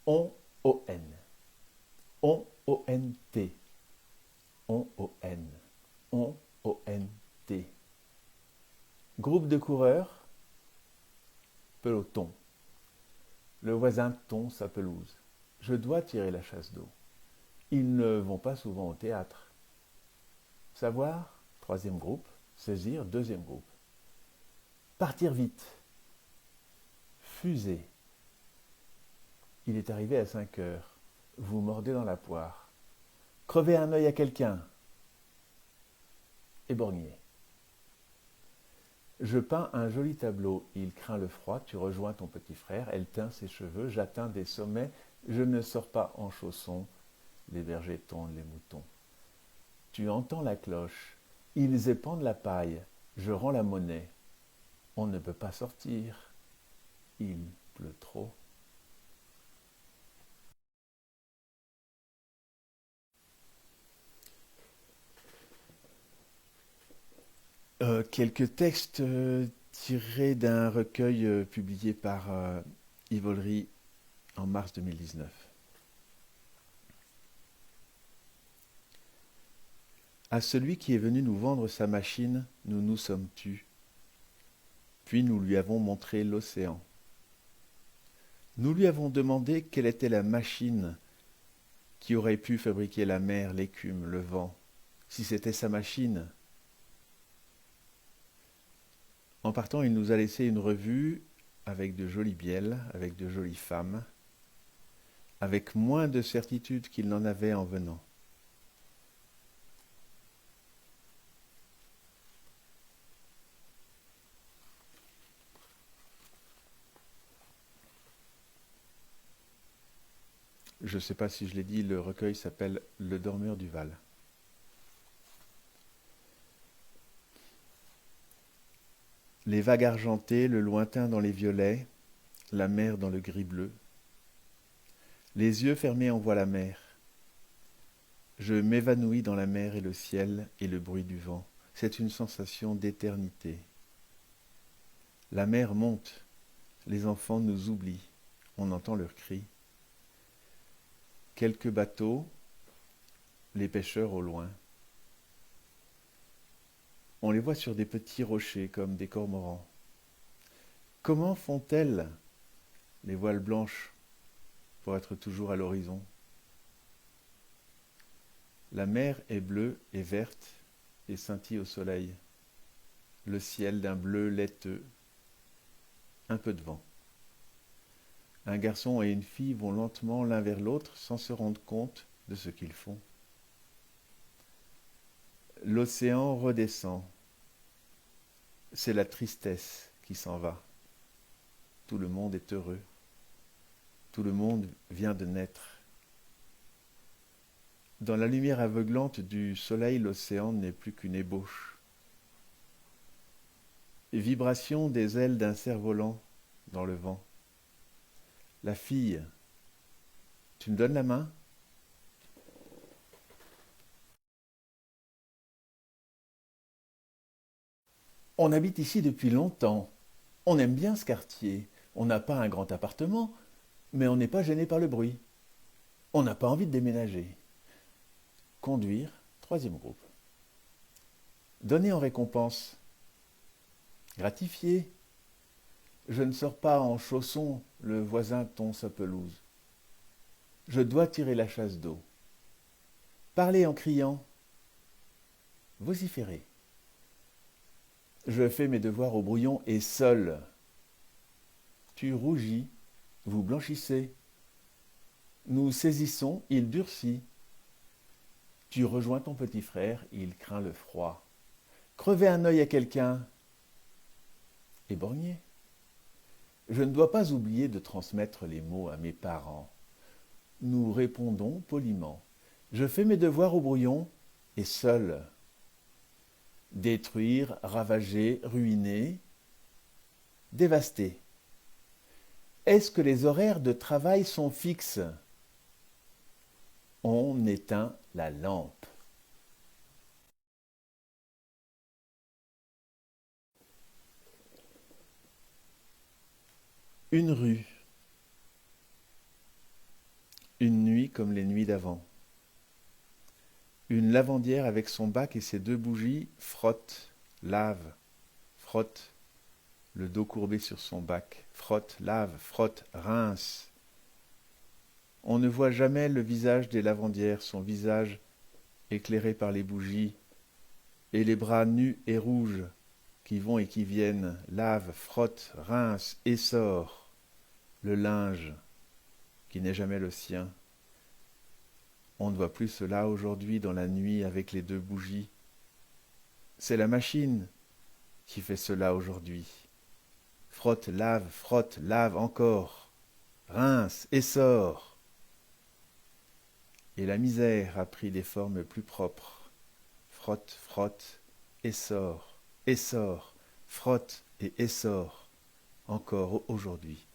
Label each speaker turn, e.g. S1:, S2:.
S1: On-O-N. On-O-N-T. On-O-N. On-O-N-T. Groupe de coureurs, peloton. Le voisin tond sa pelouse. Je dois tirer la chasse d'eau. Ils ne vont pas souvent au théâtre. Savoir, troisième groupe. Saisir, deuxième groupe. Partir vite. Fusée. Il est arrivé à 5 heures. Vous mordez dans la poire. Crever un œil à quelqu'un. Éborgner. Je peins un joli tableau. Il craint le froid. Tu rejoins ton petit frère. Elle teint ses cheveux. J'atteins des sommets. Je ne sors pas en chaussons. Les bergers tondent les moutons. Tu entends la cloche. Ils épandent la paille. Je rends la monnaie. On ne peut pas sortir. Il pleut trop. Quelques textes tirés d'un recueil publié par Yves Olry en mars 2019. À celui qui est venu nous vendre sa machine, nous nous sommes tus. Puis nous lui avons montré l'océan. Nous lui avons demandé quelle était la machine qui aurait pu fabriquer la mer, l'écume, le vent, si c'était sa machine. En partant, il nous a laissé une revue avec de jolies bielles, avec de jolies femmes, avec moins de certitude qu'il n'en avait en venant. Je ne sais pas si je l'ai dit, le recueil s'appelle Le dormeur du Val. Les vagues argentées, le lointain dans les violets, la mer dans le gris bleu. Les yeux fermés envoient la mer. Je m'évanouis dans la mer et le ciel et le bruit du vent. C'est une sensation d'éternité. La mer monte, les enfants nous oublient, on entend leurs cris. Quelques bateaux, les pêcheurs au loin. On les voit sur des petits rochers comme des cormorans. Comment font-elles, les voiles blanches, pour être toujours à l'horizon? La mer est bleue et verte et scintille au soleil. Le ciel d'un bleu laiteux. Un peu de vent. Un garçon et une fille vont lentement l'un vers l'autre sans se rendre compte de ce qu'ils font. L'océan redescend. C'est la tristesse qui s'en va. Tout le monde est heureux. Tout le monde vient de naître. Dans la lumière aveuglante du soleil, l'océan n'est plus qu'une ébauche. Vibration des ailes d'un cerf-volant dans le vent. La fille, tu me donnes la main? On habite ici depuis longtemps. On aime bien ce quartier. On n'a pas un grand appartement, mais on n'est pas gêné par le bruit. On n'a pas envie de déménager. Conduire, troisième groupe. Donner en récompense. Gratifier. Je ne sors pas en chaussons, le voisin tond sa pelouse. Je dois tirer la chasse d'eau. Parler en criant. Vociférer. Je fais mes devoirs au brouillon et seul. Tu rougis, vous blanchissez. Nous saisissons, il durcit. Tu rejoins ton petit frère, il craint le froid. Crever un œil à quelqu'un. Éborgner. Je ne dois pas oublier de transmettre les mots à mes parents. Nous répondons poliment. Je fais mes devoirs au brouillon et seul. Détruire, ravager, ruiner, dévaster. Est-ce que les horaires de travail sont fixes? On éteint la lampe. Une rue. Une nuit comme les nuits d'avant. Une lavandière avec son bac et ses 2 bougies frotte, lave, frotte, le dos courbé sur son bac, frotte, lave, frotte, rince. On ne voit jamais le visage des lavandières, son visage éclairé par les bougies, et les bras nus et rouges qui vont et qui viennent, lave, frotte, rince, essore, le linge qui n'est jamais le sien. On ne voit plus cela aujourd'hui dans la nuit avec les 2 bougies. C'est la machine qui fait cela aujourd'hui. Frotte, lave encore, rince, essore. Et la misère a pris des formes plus propres. Frotte, frotte, essore, essore, frotte et essore, encore aujourd'hui.